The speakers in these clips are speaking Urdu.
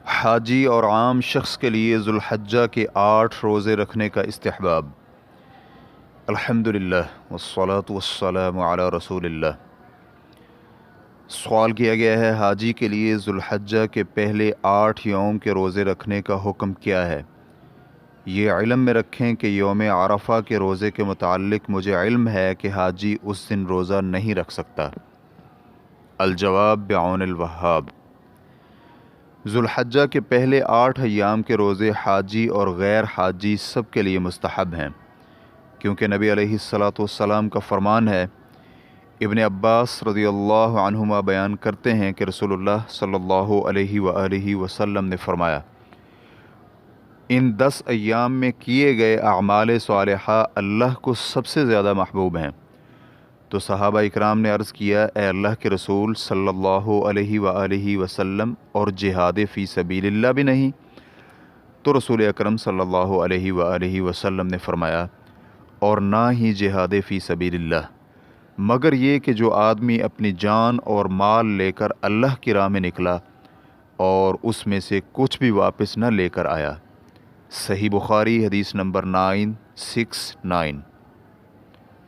حاجی اور عام شخص کے لیے ذوالحجہ کے 8 روزے رکھنے کا استحباب۔ الحمدللہ والصلاة والسلام علی رسول اللہ۔ سوال کیا گیا ہے، حاجی کے لیے ذوالحجہ کے پہلے 8 یوم کے روزے رکھنے کا حکم کیا ہے؟ یہ علم میں رکھیں کہ یوم عرفہ کے روزے کے متعلق مجھے علم ہے کہ حاجی اس دن روزہ نہیں رکھ سکتا۔ الجواب بعون الوہاب۔ ذوالحجہ کے پہلے 8 ایام کے روزے حاجی اور غیر حاجی سب کے لیے مستحب ہیں، کیونکہ نبی علیہ السلام کا فرمان ہے۔ ابن عباس رضی اللہ عنہما بیان کرتے ہیں کہ رسول اللہ صلی اللہ علیہ وآلہ وسلم نے فرمایا، ان 10 ایام میں کیے گئے اعمال صالحہ اللہ کو سب سے زیادہ محبوب ہیں۔ تو صحابہ اکرام نے عرض کیا، اے اللہ کے رسول صلی اللہ علیہ وآلہ وسلم، اور جہاد فی سبیل اللہ بھی نہیں؟ تو رسول اکرم صلی اللہ علیہ وآلہ وسلم نے فرمایا، اور نہ ہی جہاد فی سبیل اللہ، مگر یہ کہ جو آدمی اپنی جان اور مال لے کر اللہ کی راہ میں نکلا اور اس میں سے کچھ بھی واپس نہ لے کر آیا۔ صحیح بخاری حدیث نمبر 969،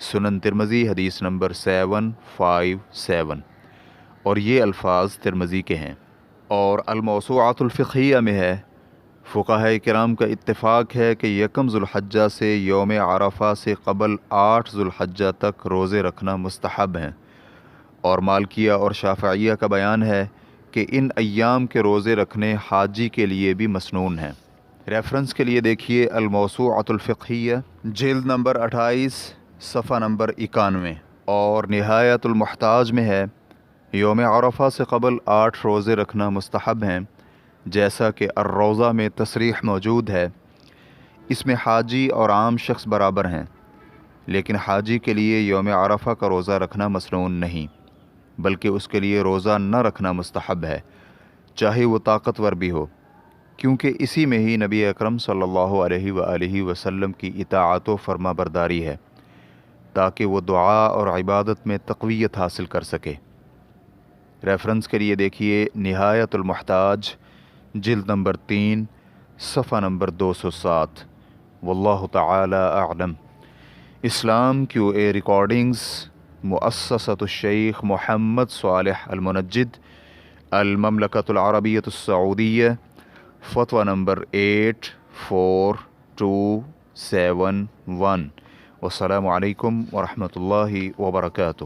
سنن ترمذی حدیث نمبر 757، اور یہ الفاظ ترمذی کے ہیں۔ اور الموسوعۃ الفقہیہ میں ہے، فقہاء کرام کا اتفاق ہے کہ یکم ذوالحجہ سے یوم عرفہ سے قبل 8 ذوالحجہ تک روزے رکھنا مستحب ہیں، اور مالکیہ اور شافعیہ کا بیان ہے کہ ان ایام کے روزے رکھنے حاجی کے لیے بھی مسنون ہیں۔ ریفرنس کے لیے دیکھیے الموسوعۃ الفقہیہ، جلد نمبر 28، صفحہ نمبر 91، اور نہایت المحتاج میں ہے، یوم عرفہ سے قبل 8 روزے رکھنا مستحب ہیں، جیسا کہ الروضہ میں تصریح موجود ہے۔ اس میں حاجی اور عام شخص برابر ہیں، لیکن حاجی کے لیے یوم عرفہ کا روزہ رکھنا مسنون نہیں، بلکہ اس کے لیے روزہ نہ رکھنا مستحب ہے، چاہے وہ طاقتور بھی ہو، کیونکہ اسی میں ہی نبی اکرم صلی اللہ علیہ وآلہ وسلم کی اطاعت و فرما برداری ہے، تاکہ وہ دعا اور عبادت میں تقویت حاصل کر سکے۔ ریفرنس کے لیے دیکھیے نہایت المحتاج، جلد نمبر 3، صفحہ نمبر 207۔ واللہ تعالی اعلم۔ اسلام کیو اے ریکارڈنگز، مؤسسۃ الشیخ محمد صالح المنجد، المملکۃ العربیۃ السعودیہ، فتویٰ نمبر 84271۔ والسلام علیکم ورحمۃ اللہ وبرکاتہ۔